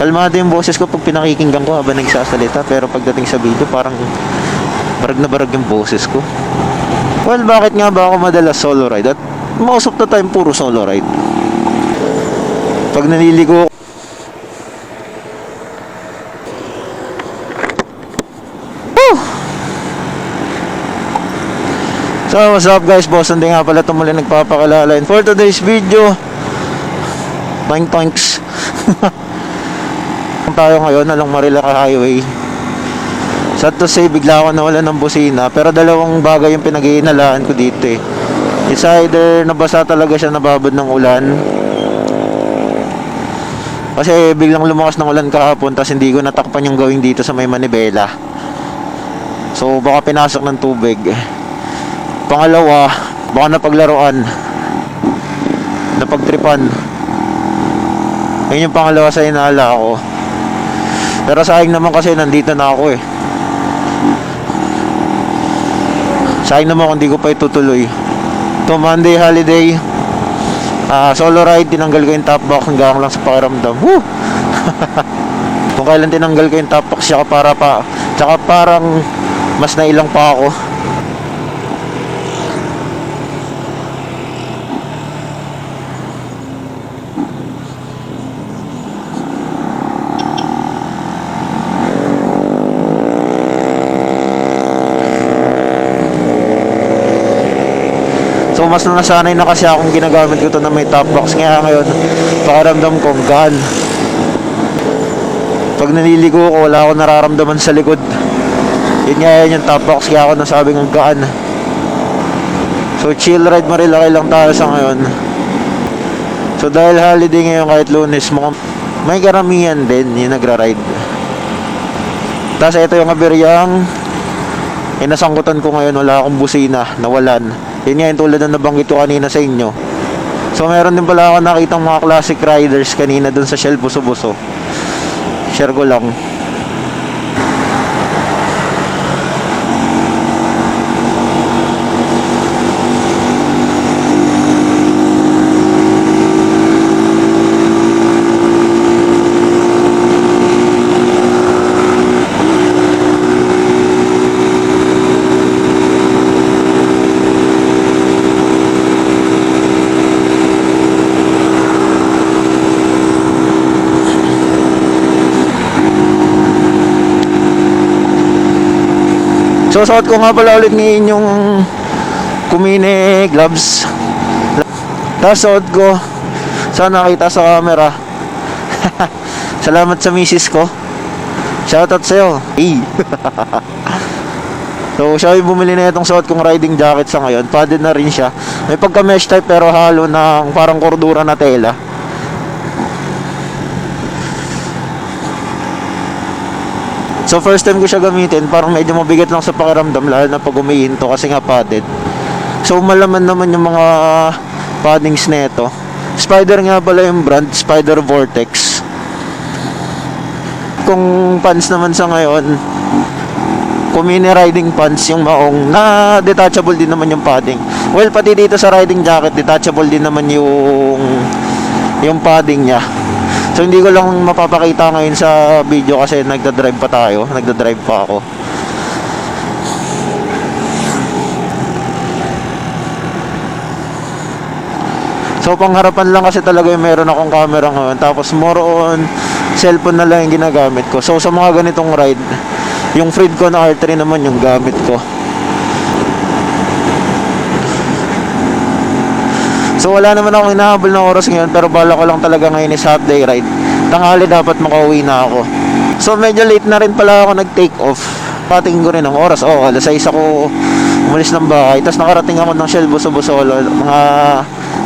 Kalmado yung boses ko pag pinakikinggan ko habang nagsasalita, pero pagdating sa video parang barag na barag yung boses ko. Well, bakit nga ba ako madalas solo ride? At most of the time puro solo ride. Pag naliligo So, what's up guys? Boss, hindi nga pala ito muli nagpapakalala. And for today's video, toinks. Tayo ngayon, along Marilaca Highway. Sad to say, bigla ako nawala ng busina. Pero dalawang bagay yung pinag-iinalaan ko dito eh. It's either nabasa talaga siya, nababad ng ulan. Kasi biglang lumakas ng ulan kahapon, tapos hindi ko natakpan yung gawing dito sa may manibela. So, baka pinasok ng tubig. Pangalawa, baka napaglaruan, napagtripan. Ayun yung pangalawa sa inala ko. Pero sayang naman kasi nandito na ako eh. Sayang naman kung di ko pa itutuloy. Ito Monday holiday, solo ride, tinanggal ko yung top box hanggang lang sa pakiramdam. Woo! Kung kailan tinanggal ko yung top box, tsaka parang mas nailang pa ako. So mas nasanay na kasi akong ginagamit ko to na may top box. Kaya ngayon pakiramdam ko gaan. Pag naliligo ko wala akong nararamdaman sa likod. Yun nga yun yung top box, kaya ako nasabing ang gaan. So chill ride Marilaki lang tayo sa ngayon. So dahil holiday ngayon, kahit Lunes, may karamihan din yung nagra-ride. Tapos ito yung aberyang inasangkutan ko ngayon, wala akong busina, nawalan. Yun nga yung tulad na nabanggit ko kanina sa inyo. So meron din pala ako nakitang mga classic riders kanina dun sa Shell Buso-Buso. Share ko lang. So suot ko nga pala ulit ngayon yung Kumine gloves. Tapos suot ko, sana nakita sa camera. Salamat sa misis ko. Shoutout sa'yo. Hey. So siya yung bumili na itong suot kong riding jacket sa ngayon. Padded na rin siya. May pagka mesh type pero halo ng parang kordura na tela. So first time ko siya gamitin, parang medyo mabigat lang sa pakiramdam, lalo na pag umihinto kasi nga padded. So malaman naman yung mga paddings nito. Spider nga pala yung brand, Spider Vortex. Kung pants naman sa ngayon, Kumine riding pants yung maong, na detachable din naman yung padding. Well, pati dito sa riding jacket, detachable din naman yung padding niya. So hindi ko lang mapapakita ngayon sa video kasi nagdadrive pa ako. So pangharapan lang kasi talaga yung meron akong camera ngayon. Tapos more on cellphone na lang yung ginagamit ko. So sa mga ganitong ride, yung Freedcon R3 naman yung gamit ko. So wala naman akong hinahabol na oras ngayon, pero bala ko lang talaga ngayon is half day ride. Tanghali dapat makauwi na ako. So medyo late na rin pala ako nag-take off. Patingin ko rin ang oras. Alas 6 ako umalis ng bahay. Tapos nakarating ako ng Shell Buso-Buso mga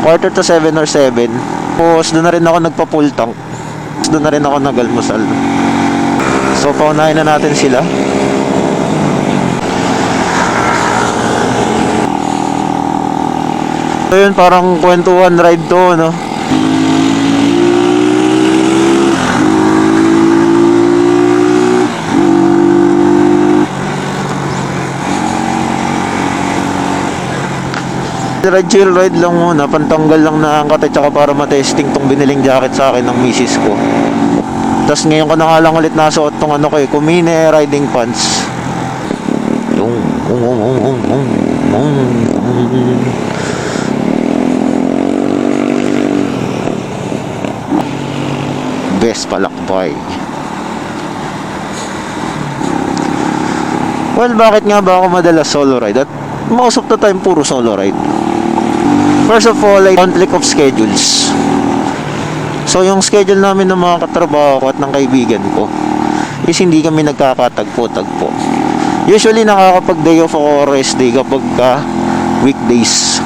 6:45 or 7. Tapos doon na rin ako nagpa-full tank. Tapos doon na rin ako nag-almusal. So paunahin na natin sila. So yun, parang kwentuhan ride to, no? Chill ride lang muna, pantanggal lang na angkat at saka para matesting tong biniling jacket sa akin ng misis ko. Tas ngayon ko na nga lang ulit nasuot tong ano ko Kumine riding pants. Yung best palakbay. Well, bakit nga ba ako madalas solo ride? At most of the time, puro solo ride. First of all, ay conflict of schedules. So, yung schedule namin ng mga katrabaho ko at ng kaibigan ko is hindi kami nagkakatagpo-tagpo. Usually, nakakapag day off ako or rest day kapag weekdays.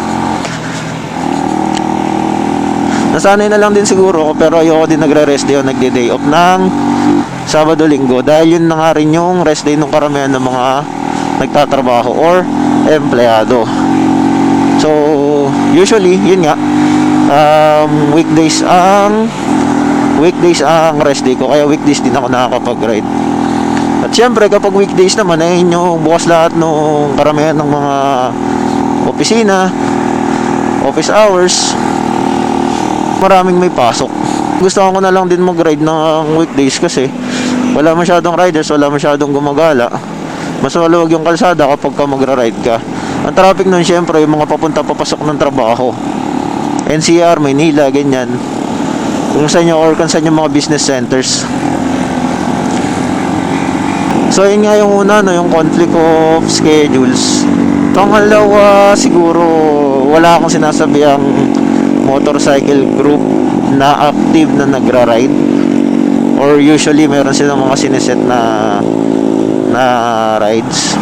Nasanay na lang din siguro ako, pero ayoko din nagre-rest day o nagde-day off ng Sabado-Linggo dahil yun na nga rin yung rest day ng karamihan ng mga nagtatrabaho or empleyado. So, usually, yun nga, weekdays ang rest day ko, kaya weekdays din ako nakakapag-ride. At syempre, kapag weekdays naman, ay yung bukas lahat ng karamihan ng mga opisina, office hours, maraming may pasok. Gusto ko na lang din mag-ride ng weekdays kasi wala masyadong riders, wala masyadong gumagala. Mas maluwag yung kalsada kapag ka magra-ride ka. Ang traffic nun syempre yung mga papunta papasok ng trabaho, NCR, Maynila, ganyan, kung saan yung mga business centers. So yun nga yung una, no, yung conflict of schedules. Pangalawa, siguro wala akong sinasabihang motorcycle group na active na nagra-ride, or usually meron silang mga sineset na rides.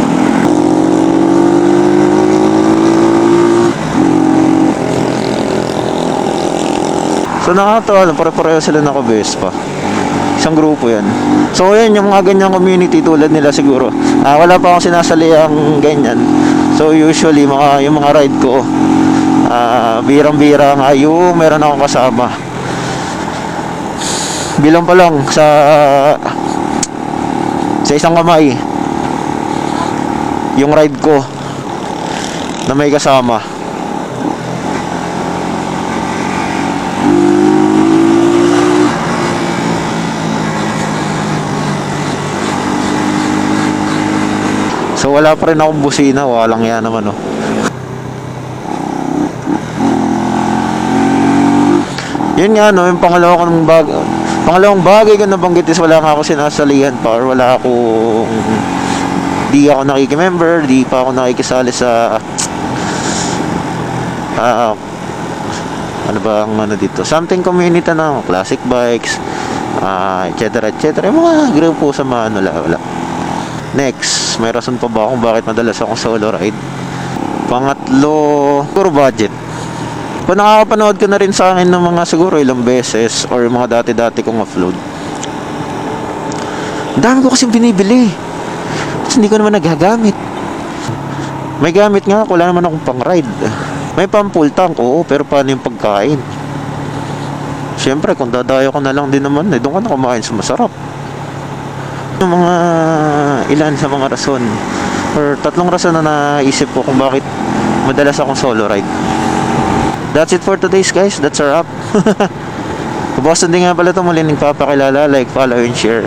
So nakakatawa, pare-pareho sila naka-Vespa. Isang grupo yan. So yan, yung mga ganyang community tulad nila siguro. Wala pa akong sinasaliang ganyan. So usually yung mga ride ko, birang-bira nga yung meron akong kasama. Bilang pa lang sa isang kamay yung ride ko na may kasama. So wala pa rin akong busina, walang yan naman, no. Yun nga, no, yung pangalawang bagay ko nabanggit is wala nga ako sinasalihan pa, or wala akong, di ako nakikimember, di pa ako nakikisali sa ano ba ang ano dito, something community na classic bikes, etc, yung mga grupo sa mga wala. Next, may rason pa ba kung bakit madalas akong solo ride? Pangatlo, puro budget. Kung nakakapanood ka na rin sa akin ng mga siguro ilang beses or mga dati-dati kong upload, dami ko kasing binibili kasi hindi ko naman nagagamit. May gamit nga, wala naman akong pang ride. May pang full tank, oo, pero paano yung pagkain? Siyempre, kung dadayo ko na lang din naman, doon ka na kumain sa masarap. Yung mga ilan sa mga rason or 3 rason na naisip ko kung bakit madalas akong solo ride. That's it for today's guys. That's our up. Boston din nga pala ito, muli nagpapakilala, like, follow, and share.